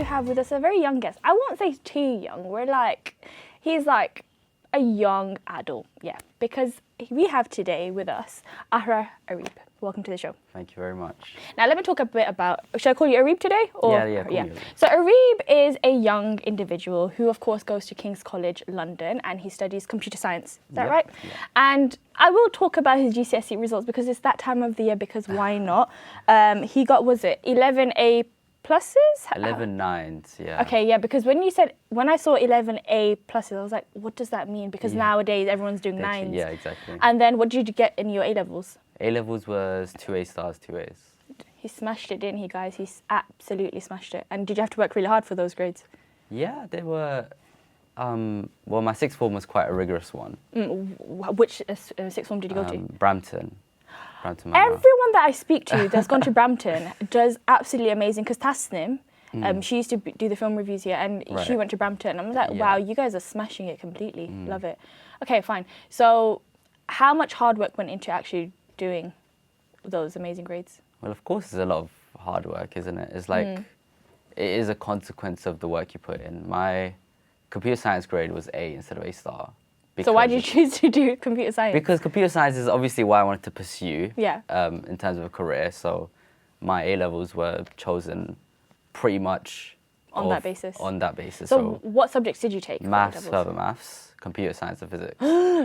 do have with us a very young guest. I won't say too young. He's like a young adult, yeah. Because we have today with us Ahrar Arib. Welcome to the show. Thank you very much. Now let me talk a bit about. Should I call you Arib today? Yeah. Call me Arib. So Arib is a young individual who, of course, goes to King's College London and he studies computer science. Is that right? Yeah. And I will talk about his GCSE results because it's that time of the year. Because why not? He got 11 A pluses. 11 nines, yeah. Okay, yeah. Because when I saw 11 A pluses, I was like, what does that mean? Because nowadays everyone's doing nines. Yeah, exactly. And then what did you get in your A levels? A levels was 2 A stars, 2 A's. He smashed it, didn't he, guys? He absolutely smashed it. And did you have to work really hard for those grades? Yeah, they were. Well, my sixth form was quite a rigorous one. Which sixth form did you go to? Brampton. Manor. Everyone that I speak to that's gone to Brampton does absolutely amazing. Because Tasnim, she used to do the film reviews here, and she went to Brampton. I'm like, wow, you guys are smashing it completely. Love it. Okay, fine. So, how much hard work went into actually doing those amazing grades? Well, of course, there's a lot of hard work, isn't it? It's like, it is a consequence of the work you put in. My computer science grade was A instead of A star. So why did you choose to do computer science? Because computer science is obviously what I wanted to pursue in terms of a career. So my A levels were chosen pretty much on that basis. So what subjects did you take? Maths, further maths, computer science and physics.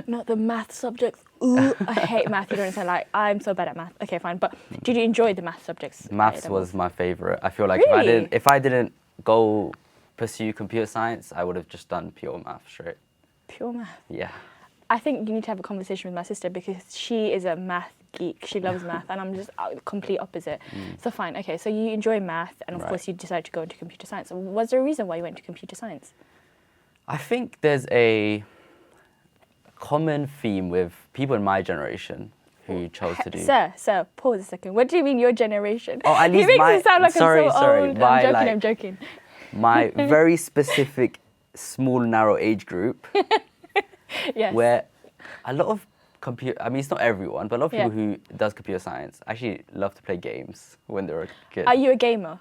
Not the math subjects. Ooh, I hate math. You don't understand. Like, I'm so bad at math. Okay, fine. But did you enjoy the math subjects? Maths was my favorite. I feel like really? if I didn't go pursue computer science, I would have just done pure math straight. Pure math? Yeah. I think you need to have a conversation with my sister because she is a math geek. She loves math and I'm just complete opposite. So fine, okay, so you enjoy math and of course you decided to go into computer science. Was there a reason why you went to computer science? I think there's a common theme with people in my generation who chose to do... Sir, pause a second. What do you mean your generation? Oh, at least he makes me sound like sorry, I'm so old. I'm joking. My very specific, small, narrow age group yes. where a lot of it's not everyone, but a lot of people who does computer science actually love to play games when they're a kid. Are you a gamer?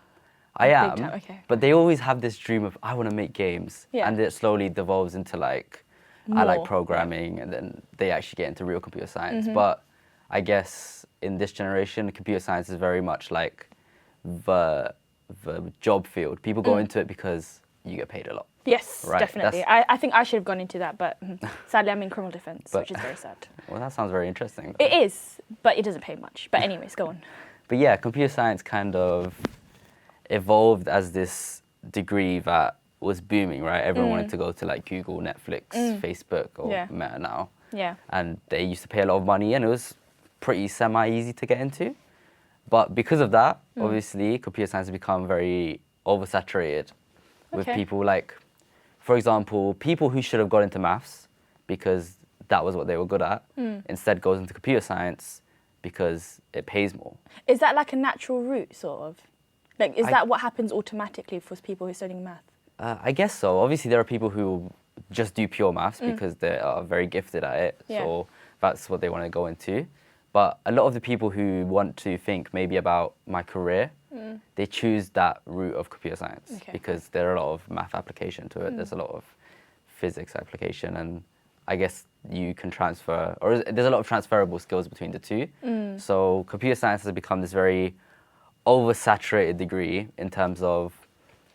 I am, okay. But they always have this dream of, I want to make games. Yeah. And it slowly devolves into like, I like programming, and then they actually get into real computer science. But I guess in this generation, computer science is very much like the job field. People go into it because you get paid a lot. Yes, definitely. I think I should have gone into that, but sadly I'm in criminal defense, which is very sad. Well, that sounds very interesting. It is, but it doesn't pay much. But anyways, go on. But yeah, computer science kind of evolved as this degree that was booming, right? Everyone wanted to go to like Google, Netflix, Facebook, or Meta now. Yeah. And they used to pay a lot of money and it was pretty semi-easy to get into. But because of that, obviously, computer science has become very oversaturated with people like, for example, people who should have got into maths because that was what they were good at, instead goes into computer science because it pays more. Is that like a natural route, sort of? Like, is that what happens automatically for people who are studying math? I guess so. Obviously, there are people who just do pure maths because they are very gifted at it, so that's what they want to go into. But a lot of the people who want to think maybe about my career, they choose that route of computer science because there are a lot of math application to it. There's a lot of physics application, and I guess you can transfer, or there's a lot of transferable skills between the two. So computer science has become this very oversaturated degree in terms of,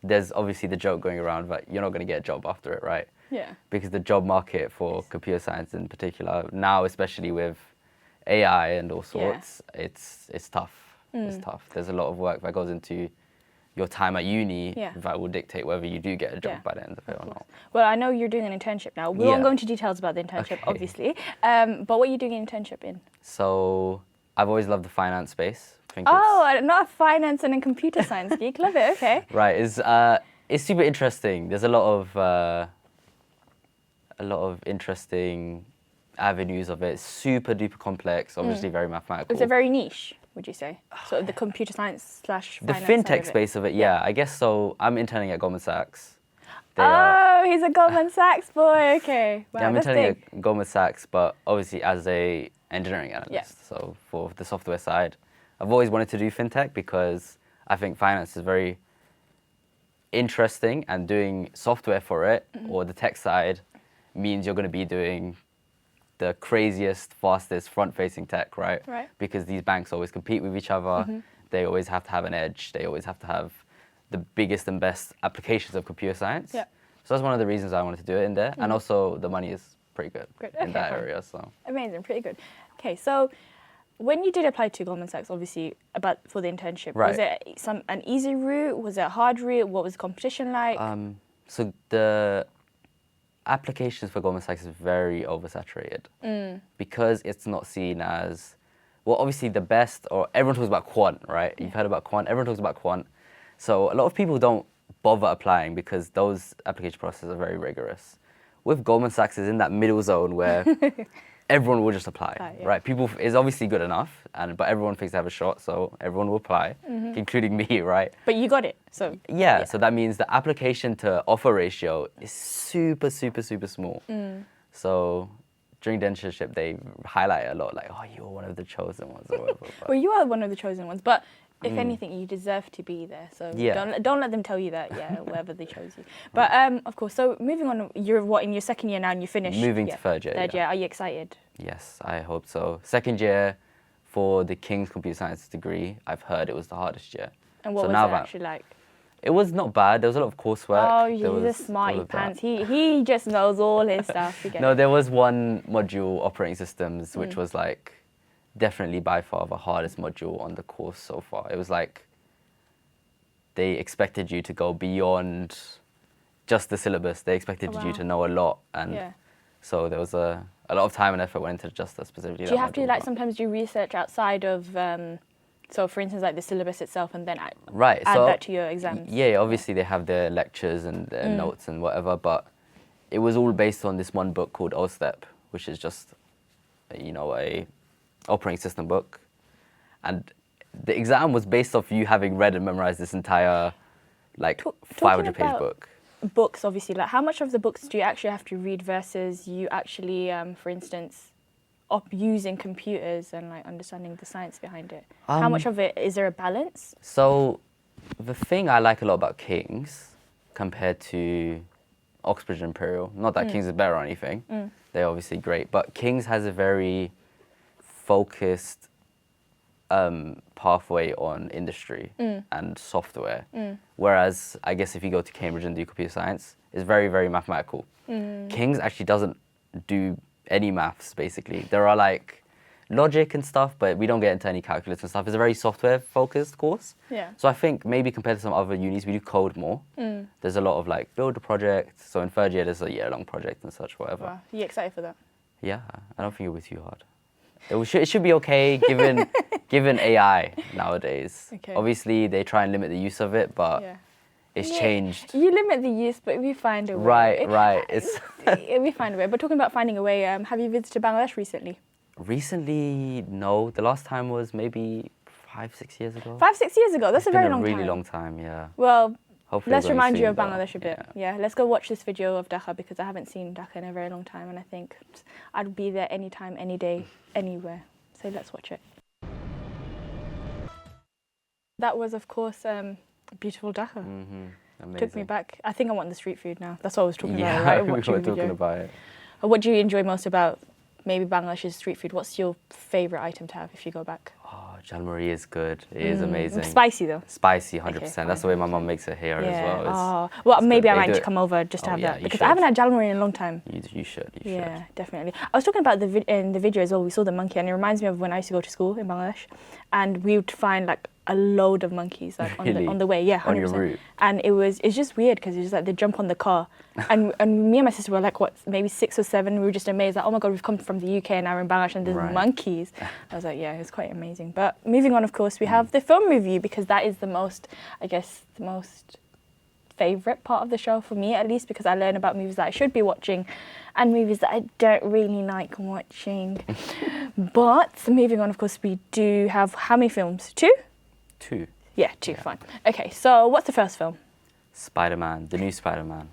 there's obviously the joke going around that you're not going to get a job after it, right? Yeah. Because the job market for computer science in particular, now especially with AI and all sorts, it's tough. It's tough. There's a lot of work that goes into your time at uni that will dictate whether you do get a job by the end of it or not. Well, I know you're doing an internship now. We won't go into details about the internship, obviously. But what are you doing an internship in? So I've always loved the finance space. Not a finance and a computer science geek. Love it, okay. Right, it's super interesting. There's a lot of interesting avenues of it. It's super duper complex, obviously very mathematical. Is it very niche, would you say? Sort of the computer science / finance The fintech space of it, I guess so. I'm interning at Goldman Sachs. He's a Goldman Sachs boy, okay. Wow, I'm interning at Goldman Sachs, but obviously as a engineering analyst. So for the software side, I've always wanted to do fintech because I think finance is very interesting and doing software for it, or the tech side, means you're going to be doing the craziest, fastest, front-facing tech, right? Right. Because these banks always compete with each other. They always have to have an edge. They always have to have the biggest and best applications of computer science. Yeah. So that's one of the reasons I wanted to do it in there. And also the money is pretty good in that area. So amazing, pretty good. Okay, so when you did apply to Goldman Sachs, obviously for the internship, right. was it an easy route? Was it a hard route? What was the competition like? So the applications for Goldman Sachs is very oversaturated because it's not seen as, well, obviously the best, or everyone talks about quant, right? You've heard about quant, everyone talks about quant. So a lot of people don't bother applying because those application processes are very rigorous. With Goldman Sachs is in that middle zone where everyone will just apply, right? People is obviously good enough, but everyone thinks they have a shot, so everyone will apply, including me, right? But you got it, so. Yeah, so that means the application to offer ratio is super, super, super small. So during the internship, they highlight a lot, like, oh, you're one of the chosen ones or whatever. Well, you are one of the chosen ones, but if anything, you deserve to be there. So don't let them tell you that, wherever they chose you. But of course, so moving on, you're in your second year now and you finished? Moving to third year. Third year, are you excited? Yes, I hope so. Second year for the King's Computer Science degree, I've heard it was the hardest year. And what was it actually like? It was not bad. There was a lot of coursework. Oh, he's a smarty pants. He just knows all his stuff. No, there was one module, operating systems, which was like definitely by far the hardest module on the course so far. It was like they expected you to go beyond just the syllabus. They expected you to know a lot, and so there was a lot of time and effort went into just that specifically. Do you have to sometimes do research outside of, so for instance, like the syllabus itself, and then add that to your exams? Yeah, obviously they have their lectures and their notes and whatever, but it was all based on this one book called OSTEP, which is just, a operating system book. And the exam was based off you having read and memorized this entire, 500-page book. Books, obviously, like how much of the books do you actually have to read versus you actually, for instance, using computers and understanding the science behind it? How much of it, is there a balance? So the thing I like a lot about King's compared to Oxbridge and Imperial, not that King's is better or anything, they're obviously great, but King's has a very focused pathway on industry and software, whereas I guess if you go to Cambridge and do computer science, it's very, very mathematical. King's actually doesn't do any maths, basically. There are logic and stuff, but we don't get into any calculus and stuff. It's a very software-focused course. Yeah. So I think maybe compared to some other unis, we do code more. There's a lot of build a project. So in third year, there's a year-long project and such, whatever. Wow. Are you excited for that? Yeah, I don't think it'll be too hard. It should be okay given AI nowadays. Okay. Obviously, they try and limit the use of it, but it's changed. You limit the use, but we find a Right. way. We find a way. But talking about finding a way, have you visited Bangladesh recently? Recently, no. The last time was maybe 5-6 years ago. 5-6 years ago? That's a very long time. It's been a really long time, yeah. Well, hopefully let's remind you of Bangladesh a bit. Yeah. Let's go watch this video of Dhaka because I haven't seen Dhaka in a very long time and I think I'd be there anytime, any day, anywhere. So let's watch it. That was, of course, beautiful Dhaka. Amazing. Took me back. I think I want the street food now. That's what I was talking about, right? right? We were talking about it. What do you enjoy most about maybe Bangladesh's street food? What's your favourite item to have if you go back? Oh, Jalmuri is good. It is amazing. Spicy though? Spicy, 100%. That's the way my mum makes it here as well. Well, maybe I might just come over just to have that because I haven't had Jalmuri in a long time. You should. Yeah, definitely. I was talking about in the video as well. We saw the monkey, and it reminds me of when I used to go to school in Bangladesh, and we would find a load of monkeys on the way. Yeah, 100%. On your route. And it's just weird because it's just they jump on the car, and me and my sister were maybe 6 or 7. We were just amazed oh my god, we've come from the UK and now we're in Bangladesh and there's monkeys. I was like, yeah, it's quite amazing. But moving on, of course, we have the film review because that is the most favourite part of the show for me, at least, because I learn about movies that I should be watching and movies that I don't really like watching. But moving on, of course, we do have how many films? 2? 2. Yeah, 2, fine. Okay, so what's the first film? Spider-Man, the new Spider-Man.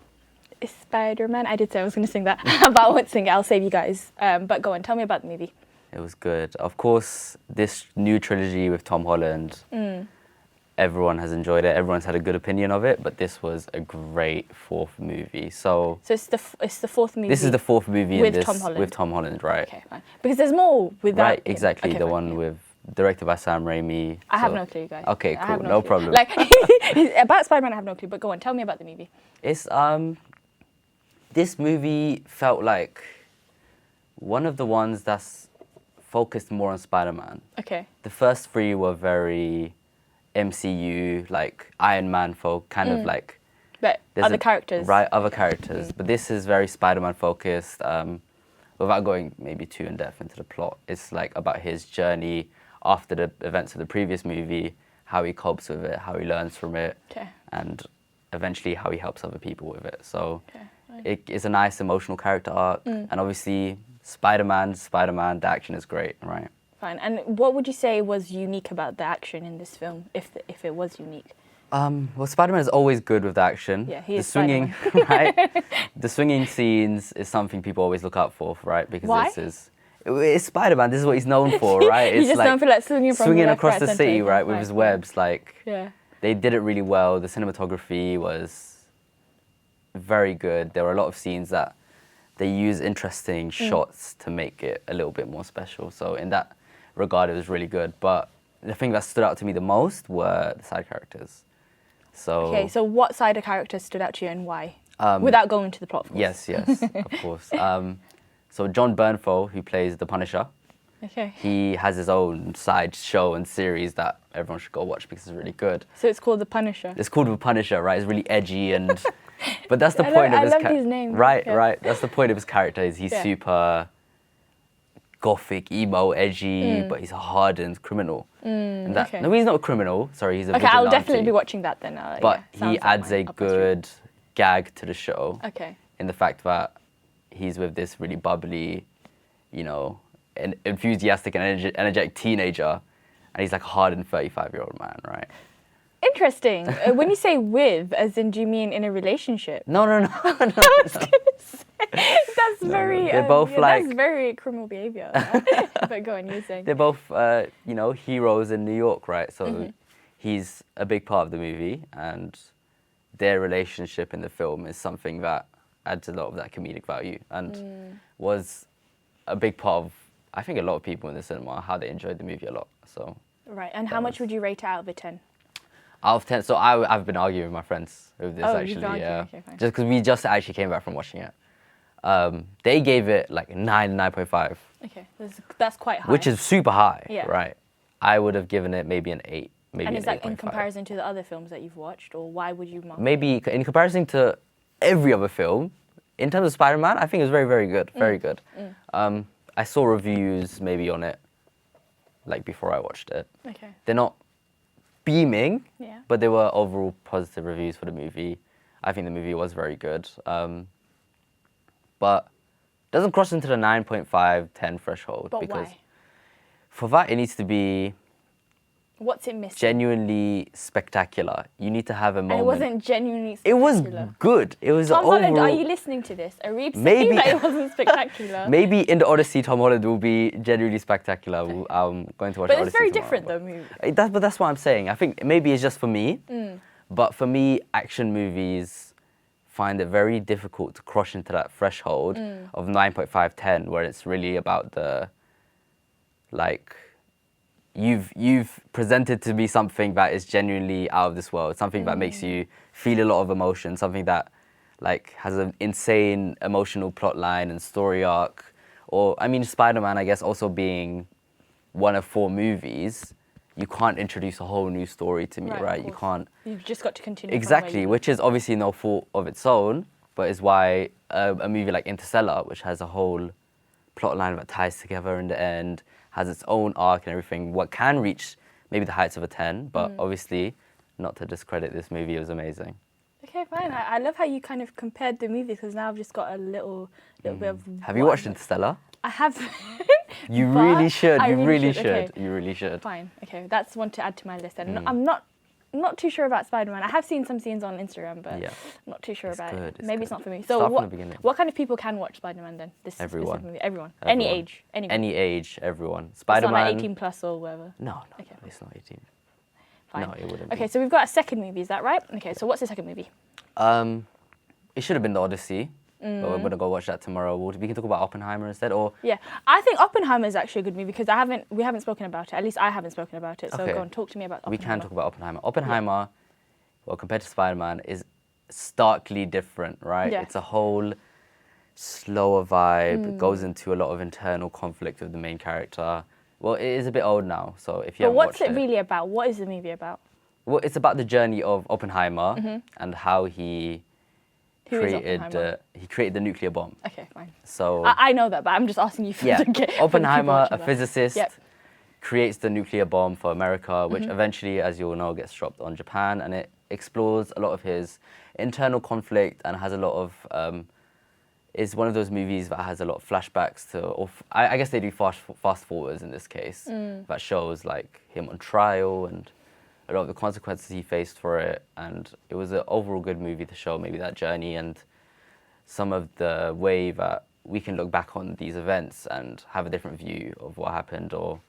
Is Spider-Man? I did say I was going to sing that, but I won't sing it. I'll save you guys. But go on, tell me about the movie. It was good. Of course, this new trilogy with Tom Holland, everyone has enjoyed it. Everyone's had a good opinion of it, but this was a great fourth movie. So it's the fourth movie. This is the fourth movie with in this Tom Holland. with Tom Holland, right? Okay, fine. Because there's more without Right, him. exactly. Okay, the fine, one yeah. with directed by Sam Raimi. I have no clue, guys. Okay, I cool. have No clue. problem. Like about Spider-Man, I have no clue. But go on, tell me about the movie. It's this movie felt like one of the ones that's focused more on Spider-Man. Okay. The first three were very MCU, like Iron Man folk, kind of like. But there's other characters. Right, other characters. But this is very Spider-Man focused. Without going maybe too in depth into the plot, it's like about his journey after the events of the previous movie, how he copes with it, how he learns from it, and eventually how he helps other people with it. So it is a nice emotional character arc, and obviously Spider-Man, the action is great, right? Fine. And what would you say was unique about the action in this film, if it was unique? Well, Spider-Man is always good with the action. Yeah, he is the swinging, right? The swinging scenes is something people always look out for, right? Because Why? It's Spider-Man. This is what he's known for, right? He's It's just known for like swinging from the left, across right, the center, city, right, with right, his webs. Like, yeah. they did it really well. The cinematography was very good. There were a lot of scenes that they use interesting shots to make it a little bit more special. So in that regard, it was really good. But the thing that stood out to me the most were the side characters. Okay, so what side of characters stood out to you and why? Without going into the plot, of course. Yes, of course. So John Bernthal, who plays the Punisher, he has his own side show and series that everyone should go watch because it's really good. So it's called The Punisher? It's called The Punisher, right? It's really edgy and... But that's the point of his character. I love his name. Right, right. That's the point of his character is he's super gothic, emo, edgy, but he's a hardened criminal. And that, no, he's not a criminal. Sorry, he's a vigilante. I'll definitely be watching that then. But he adds a good gag to the show. Okay. In the fact that he's with this really bubbly, you know, an enthusiastic and energetic teenager, and he's like a hardened 35-year-old man, right? Interesting. When you say with, as in, do you mean in a relationship? No. I was gonna say, that's very. They're both like. That's very criminal behavior. But go on, you were saying. They're both, you know, heroes in New York, right? So he's a big part of the movie, and their relationship in the film is something that adds a lot of that comedic value, and was a big part of, I think, a lot of people in the cinema, how they enjoyed the movie a lot. So. Right, and how much would you rate it out of a 10? Out of 10, so I've been arguing with my friends with this actually, yeah. Okay, fine. Just because we just actually came back from watching it. They gave it like 9.5. Okay, that's quite high. Which is super high, Yeah. right? I would have given it maybe an 8, maybe and an is that 8.5. in comparison to the other films that you've watched, or why would you mark? Maybe in comparison to every other film, in terms of Spider-Man, I think it was very, very good, very good. I saw reviews maybe on it, like before I watched it. Okay. They're not beaming, Yeah. but there were overall positive reviews for the movie. I think the movie was very good. But doesn't cross into the 9.5, 10 threshold. But because why? For that, it needs to be What's it missing? genuinely spectacular. You need to have a moment. And it wasn't genuinely It was spectacular. good. It was Tom overall... Holland, are you listening to this? Arib saying Maybe- that it wasn't spectacular. Maybe in the Odyssey, Tom Holland will be genuinely spectacular. I'm going to watch But the it's Odyssey very tomorrow, different, but- though, movie. But that's what I'm saying. I think maybe it's just for me. But for me, action movies find it very difficult to cross into that threshold of 9.5, 10, where it's really about the, like, you've presented to me something that is genuinely out of this world, something that makes you feel a lot of emotion, something that, like, has an insane emotional plot line and story arc. Or, I mean, Spider-Man, I guess, also being one of 4 movies, you can't introduce a whole new story to me, right? You can't. You've just got to continue. from where Exactly, you which is obviously no fault of its own, but is why a movie like Interstellar, which has a whole plot line that ties together in the end, has its own arc and everything, what can reach maybe the heights of a 10, but obviously, not to discredit this movie, it was amazing. Okay, fine. I love how you kind of compared the movies, because now I've just got a little bit of... Have you watched Interstellar? I have. You But really should. I You really really should, should. okay. You really should. Fine. Okay, that's one to add to my list. And I'm not too sure about Spider-Man. I have seen some scenes on Instagram, but Yeah. not too sure about good, it. it's Maybe good. it's not for me. Start So from the beginning. what kind of people can watch Spider-Man then? This Everyone. specific movie? Everyone. Any Everyone. age. Anyone. Any age, everyone. It's not Spider-Man. like 18 plus or whatever. No, Okay. it's not 18. fine. No, it wouldn't. Okay, so we've got a second movie. Is that right? Okay, so what's the second movie? It should have been The Odyssey. But we're gonna go watch that tomorrow. We can talk about Oppenheimer instead, or yeah, I think Oppenheimer is actually a good movie because we haven't spoken about it. At least I haven't spoken about it. So Okay. go and talk to me about Oppenheimer. we can talk about Oppenheimer. Oppenheimer, well, compared to Spider-Man, is starkly different, right? Yeah. It's a whole slower vibe. It goes into a lot of internal conflict with the main character. Well, it is a bit old now, so if you But haven't what's watched it really about? What is the movie about? Well, it's about the journey of Oppenheimer and how he Who is created Oppenheimer? he created the nuclear bomb. Okay, fine. So I know that, but I'm just asking you for yeah, the for the people Oppenheimer, watching a that. physicist, Yep. creates the nuclear bomb for America, which eventually, as you all know, gets dropped on Japan, and it explores a lot of his internal conflict and has a lot of. Is one of those movies that has a lot of flashbacks to, or I guess they do fast forwards in this case, that shows like him on trial and a lot of the consequences he faced for it, and it was an overall good movie to show maybe that journey and some of the way that we can look back on these events and have a different view of what happened, or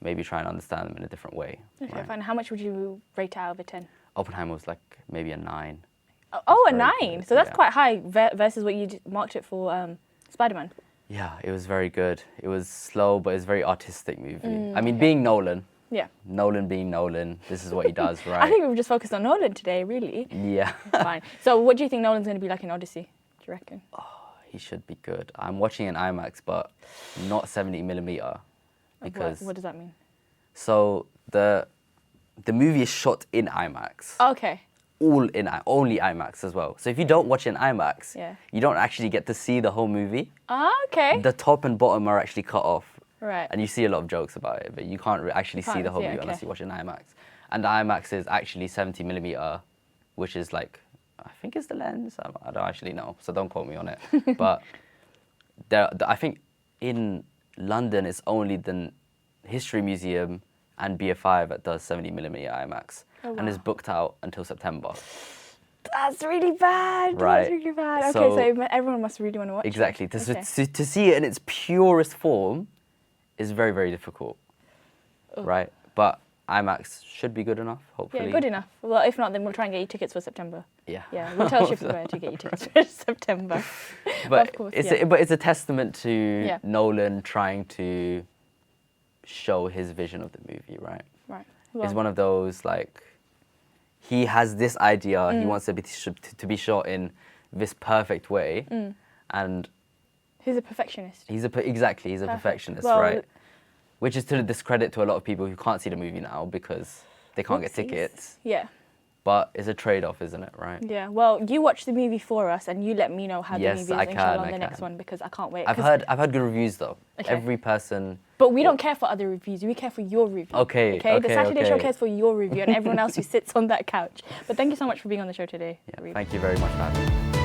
maybe try and understand them in a different way. Okay, right? fine. How much would you rate it out of a 10? Oppenheimer was like maybe a 9. Oh, a very 9. good, So that's yeah. quite high versus what you marked it for Spider-Man. Yeah, it was very good. It was slow, but it's a very artistic movie. I mean, being Nolan, Yeah. Nolan being Nolan, this is what he does, right? I think we've just focused on Nolan today, really. Yeah. Fine. So what do you think Nolan's going to be like in Odyssey? Do you reckon? He should be good. I'm watching in IMAX, but not 70 millimeter, because What does that mean? so the movie is shot in IMAX, Okay. only IMAX as well. So if you don't watch in IMAX, Yeah. you don't actually get to see the whole movie. Okay. The top and bottom are actually cut off, Right. and you see a lot of jokes about it, but you can't actually see can't the whole see it, movie unless okay. you watch it in IMAX. And the IMAX is actually 70 millimeter, which is like, I think it's the lens. I don't actually know, so don't quote me on it. But I think in London it's only the History Museum and BFI that does 70 millimeter IMAX, Oh, and is wow. booked out until September. That's really bad. Right. That's really bad. Okay, So- so everyone must really want to watch Exactly. it. To, Okay. to see it in its purest form is very, very difficult, right? But IMAX should be good enough, hopefully. Yeah, good enough. Well, if not, then we'll try and get you tickets for September. Yeah. Yeah, we'll tell Shift Square to get you tickets for September. But of course, it's yeah. but it's a testament to Yeah. Nolan trying to show his vision of the movie, right? Right. It's Well, one of those like he has this idea, he wants it to be shot in this perfect way, and he's a perfectionist. he's a Perfect. perfectionist, Well, right? Which is to the discredit to a lot of people who can't see the movie now because they can't get Oopsies. tickets. Yeah. But it's a trade-off, isn't it, right? Yeah. Well, you watch the movie for us, and you let me know how Yes, the movie I is, inshallah, can, on I the next can. one because I can't wait. I've 'cause- heard good reviews though. Okay. Every person. But we don't care for other reviews. We care for your review. Okay, Okay. The okay, Saturday okay. show cares for your review and everyone else who sits on that couch. But thank you so much for being on the show today. Yeah, Arib. thank you very much for having me.